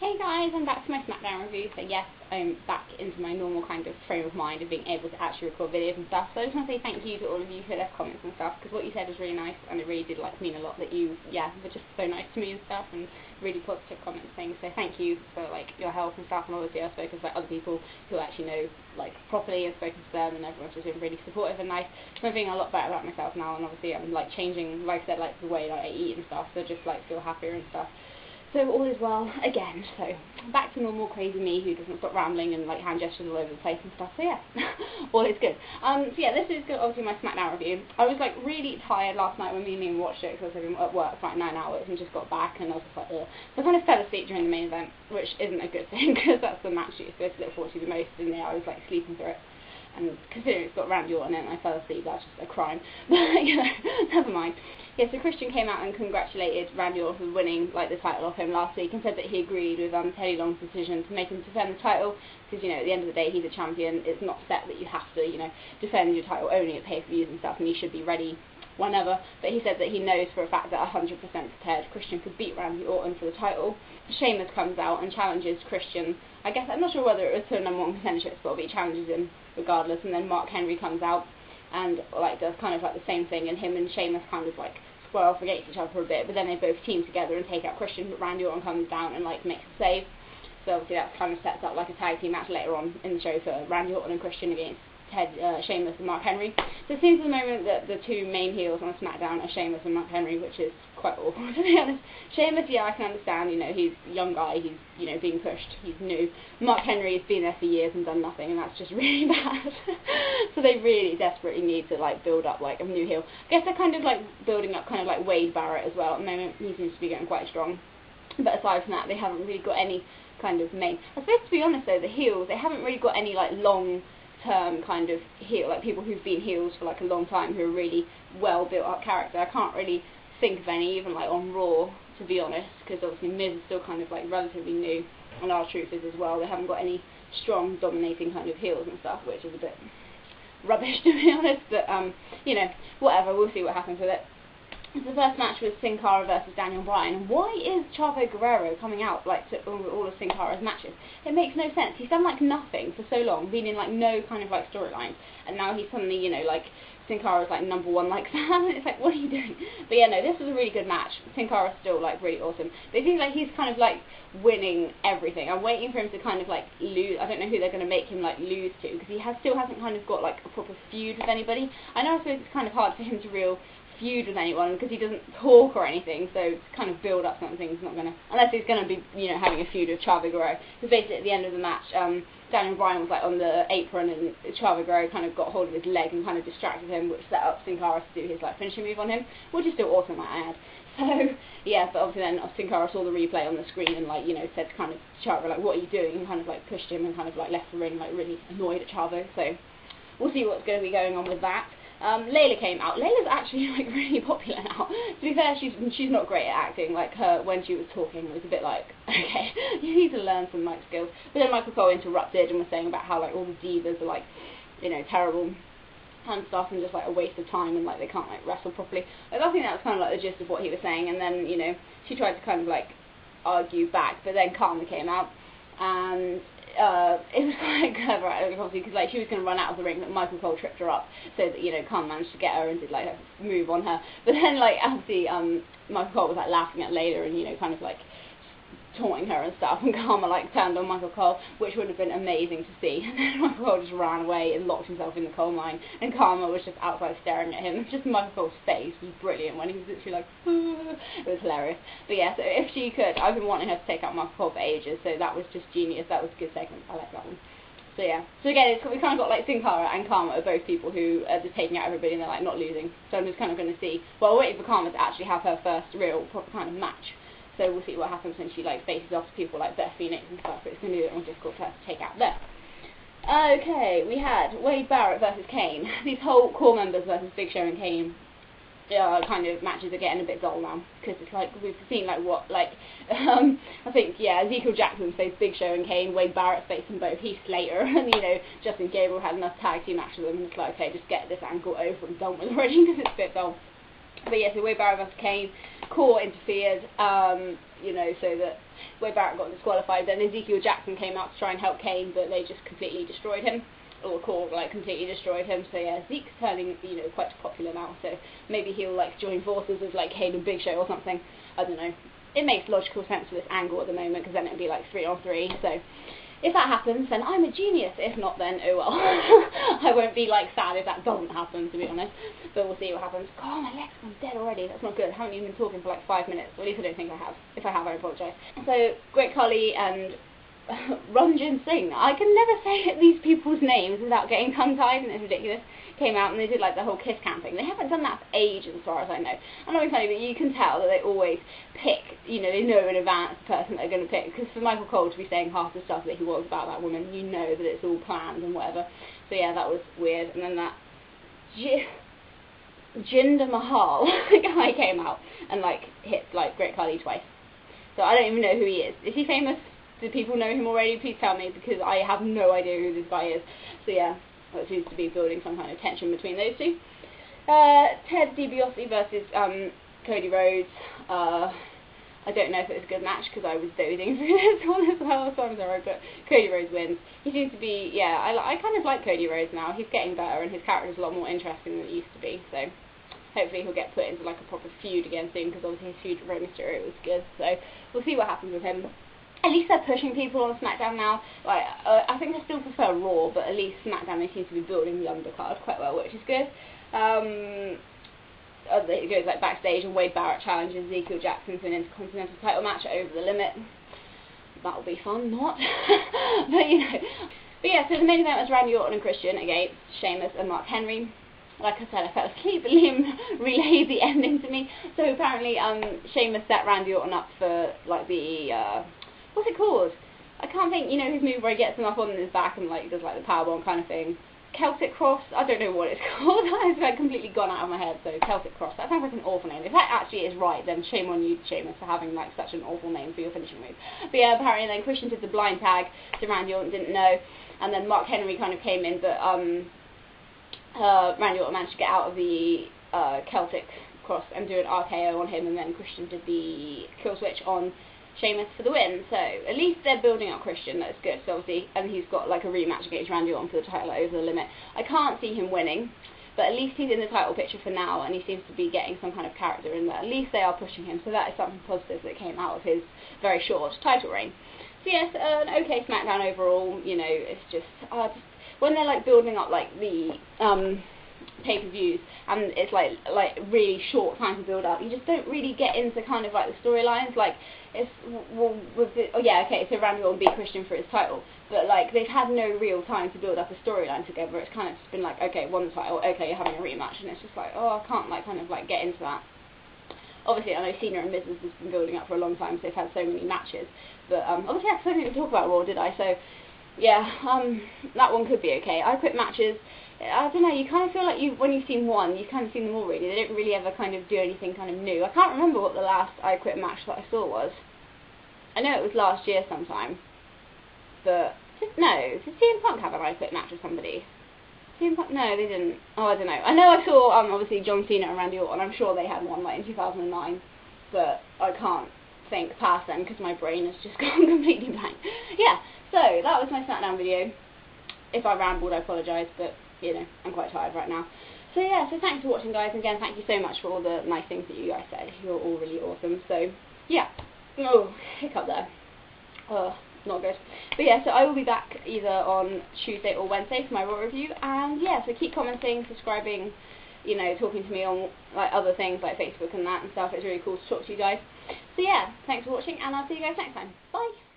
Hey guys, I'm back to my Smackdown review. So yes, I'm back into my normal kind of frame of mind of being able to actually record videos and stuff. So I just want to say thank you to all of you who left comments and stuff, because what you said was really nice, and it really did mean a lot that you, were just so nice to me and stuff, and really positive comments and things. So thank you for your help and stuff. And obviously I've spoken to other people who actually know properly, and spoken to them, and everyone's just been really supportive and nice. So I'm feeling a lot better about myself now, and obviously I'm changing, like I said, the way I eat and stuff. So just feel happier and stuff. So all is well again. So back to normal crazy me who doesn't stop rambling and hand gestures all over the place and stuff. So yeah, all is good. So yeah, this is obviously my Smackdown review. I was really tired last night when me and Liam watched it, because I was at work for 9 hours and just got back, and I was just ugh. So I kind of fell asleep during the main event, which isn't a good thing because that's the match you're supposed to look forward to the most, and yeah, I was sleeping through it. And considering it's got Randy Orton in it and I fell asleep, that's just a crime. But, never mind. Yeah, so Christian came out and congratulated Randy Orton for winning, the title off him last week, and said that he agreed with Teddy Long's decision to make him defend the title, because, at the end of the day, he's a champion. It's not set that you have to, defend your title only at pay-per-views and stuff, and you should be ready whenever. But he said that he knows for a fact that 100% prepared Christian could beat Randy Orton for the title. Sheamus comes out and challenges Christian. I guess, I'm not sure whether it was to a #1 contendership spot, but he challenges him regardless. And then Mark Henry comes out and does kind of the same thing, and him and Sheamus kind of square off against each other for a bit, but then they both team together and take out Christian, but Randy Orton comes down and makes a save. So obviously that kind of sets up a tag team match later on in the show for Randy Orton and Christian against Sheamus and Mark Henry. So it seems at the moment that the two main heels on SmackDown are Sheamus and Mark Henry, which is quite awful, to be honest. Sheamus, yeah, I can understand, he's a young guy, he's, being pushed, he's new. Mark Henry has been there for years and done nothing, and that's just really bad. So they really desperately need to, build up, a new heel. I guess they're kind of, building up Wade Barrett as well. At the moment, he seems to be getting quite strong. But aside from that, they haven't really got any kind of main... I suppose, to be honest, though, the heels, they haven't really got any, long-term kind of heel, people who've been heels for a long time, who are really well built up character. I can't really think of any, even on Raw, to be honest, because obviously Miz is still kind of relatively new, and R-Truth is as well. They haven't got any strong dominating kind of heels and stuff, which is a bit rubbish, to be honest. But whatever, we'll see what happens with it. The first match was Sin Cara versus Daniel Bryan. Why is Chavo Guerrero coming out to all of Sin Cara's matches? It makes no sense. He's done nothing for so long, been in no kind of storylines, and now he's suddenly Sin Cara's #1 fan. It's what are you doing? But yeah, no, this was a really good match. Sin Cara's still really awesome. But it seems he's kind of winning everything. I'm waiting for him to kind of lose. I don't know who they're going to make him lose to, because he still hasn't kind of got a proper feud with anybody. I know, I suppose it's kind of hard for him to feud with anyone because he doesn't talk or anything, so to kind of build up something, he's not going to, unless he's going to be having a feud with Chavo Guerrero, because basically at the end of the match Daniel Bryan was on the apron, and Chavo Guerrero kind of got hold of his leg and kind of distracted him, which set up Sin Cara to do his finishing move on him, which is still awesome, I add. So yeah, but obviously then Sin Cara saw the replay on the screen and said to kind of Chavo what are you doing, and kind of pushed him and kind of left the ring really annoyed at Chavo. So we'll see what's going to be going on with that. Layla came out. Layla's actually really popular now. To be fair, she's not great at acting. Her when she was talking was a bit okay, you need to learn some skills. But then Michael Cole interrupted and was saying about how all the divas are terrible and stuff, and just a waste of time, and they can't wrestle properly. I think that was kind of the gist of what he was saying. And then she tried to kind of argue back, but then Karma came out, and it was quite clever, obviously, because she was going to run out of the ring, but Michael Cole tripped her up, so that Khan managed to get her and did a move on her. But then obviously Michael Cole was laughing at Layla and kind of taunting her and stuff, and Karma turned on Michael Cole, which would have been amazing to see. And then Michael Cole just ran away and locked himself in the coal mine, and Karma was just outside staring at him. And just Michael Cole's face was brilliant when he was literally it was hilarious. But yeah, so if she could, I've been wanting her to take out Michael Cole for ages, so that was just genius. That was a good segment. I like that one. So yeah, so again, we kind of got Sin Cara and Karma are both people who are just taking out everybody, and they're not losing. So I'm just kind of going to see, well, waiting for Karma to actually have her first real proper kind of match. So we'll see what happens when she faces off to people like Beth Phoenix and stuff, but it's going to be a bit more difficult for her to take out there. Okay, we had Wade Barrett versus Kane. These whole core members versus Big Show and Kane kind of matches are getting a bit dull now, because it's we've seen I think, yeah, Ezekiel Jackson faced Big Show and Kane, Wade Barrett faced them both, Heath Slater, and Justin Gabriel had enough tag team matches with them, and it's okay, just get this angle over and done with already, because it's a bit dull. But yeah, so Wade Barrett versus Kane, Court interfered, you know, so that Wade Barrett got disqualified. Then Ezekiel Jackson came out to try and help Kane, but they just completely destroyed him. Or Court, like, completely destroyed him. So yeah, Zeke's turning, you know, quite popular now, so maybe he'll, like, join forces with, like, Kane and Big Show or something. I don't know. It makes logical sense for this angle at the moment, because then it'd be, like, 3-on-3, so if that happens, then I'm a genius. If not, then oh well. I won't be, like, sad if that doesn't happen, to be honest. But we'll see what happens. God, my leg's gone dead already. That's not good. I haven't even been talking for, like, 5 minutes. Or at least I don't think I have. If I have, I apologise. So, Great Khali and Ranjin Singh. I can never say these people's names without getting tongue-tied, and it's ridiculous. Came out and they did, like, the whole kiss cam thing. They haven't done that for ages, as far as I know. I'm not being funny, but you can tell that they always pick, you know, they know in advance the person they're going to pick. Because for Michael Cole to be saying half the stuff that he was about that woman, you know that it's all planned and whatever. So yeah, that was weird. And then that Jinder Mahal guy came out and, like, hit, like, Great Khali twice. So I don't even know who he is. Is he famous? Do people know him already? Please tell me, because I have no idea who this guy is. So yeah, that seems to be building some kind of tension between those two. Ted DiBiase versus Cody Rhodes. I don't know if it was a good match because I was dozing through this one as well, so I'm sorry, but Cody Rhodes wins. He seems to be, yeah, I kind of like Cody Rhodes now. He's getting better and his character is a lot more interesting than it used to be, so hopefully he'll get put into, like, a proper feud again soon, because obviously his feud with Rey Mysterio was good, so we'll see what happens with him. At least they're pushing people on Smackdown now. Like, I think I still prefer Raw, but at least Smackdown, they seem to be building the undercard quite well, which is good. It goes, like, backstage, and Wade Barrett challenges Ezekiel Jackson to an Intercontinental title match at Over the Limit. That'll be fun, not? But, you know. But yeah, so the main event was Randy Orton and Christian against Sheamus and Mark Henry. Like I said, I fell asleep, but Liam relayed the ending to me. So apparently, Sheamus set Randy Orton up for, like, the, what's it called? I can't think, you know, his move where he gets him up on his back and, like, does, like, the powerbomb kind of thing. Celtic Cross? I don't know what it's called. It's, like, completely gone out of my head, so Celtic Cross. That sounds like an awful name. If that actually is right, then shame on you, Sheamus, for having, like, such an awful name for your finishing move. But yeah, apparently then Christian did the blind tag to Randy Orton, didn't know, and then Mark Henry kind of came in, but, Randy Orton managed to get out of the, Celtic Cross and do an RKO on him, and then Christian did the kill switch on Sheamus for the win. So at least they're building up Christian, that's good. So obviously, and he's got, like, a rematch against Randy Orton for the title Over the Limit. I can't see him winning, but at least he's in the title picture for now, and he seems to be getting some kind of character in there. At least they are pushing him, so that is something positive that came out of his very short title reign. So yes, an okay SmackDown overall. You know, it's just when they're, like, building up, like, the pay-per-views, and it's like really short time to build up, you just don't really get into kind of, like, the storylines. Like, it's, well, with the, oh yeah, okay, so Randy Orton beat Christian for his title, but, like, they've had no real time to build up a storyline together. It's kind of just been like, okay, won the title, okay, you're having a rematch, and it's just like, oh, I can't, like, kind of, like, get into that. Obviously, I know Cena and Miz has been building up for a long time, so they've had so many matches, but obviously I had so many to talk about Raw, did I? So yeah, that one could be okay. I Quit matches, I don't know, you kind of feel like when you've seen one, you've kind of seen them all really. They don't really ever kind of do anything kind of new. I can't remember what the last I Quit match that I saw was. I know it was last year sometime, but, no, did CM Punk have an I Quit match with somebody? CM Punk? No, they didn't. Oh, I don't know. I know I saw, obviously, John Cena and Randy Orton. I'm sure they had one, like, in 2009, but I can't think past them because my brain has just gone completely blank. Yeah, so that was my SmackDown video. If I rambled, I apologise, but, you know, I'm quite tired right now. So yeah, so thanks for watching, guys, and again, thank you so much for all the nice things that you guys said. You're all really awesome. So yeah. Oh, hiccup there. Oh, not good. But yeah, so I will be back either on Tuesday or Wednesday for my Raw review, and yeah, so keep commenting, subscribing, you know, talking to me on, like, other things like Facebook and that and stuff. It's really cool to talk to you guys. So yeah, thanks for watching, and I'll see you guys next time. Bye!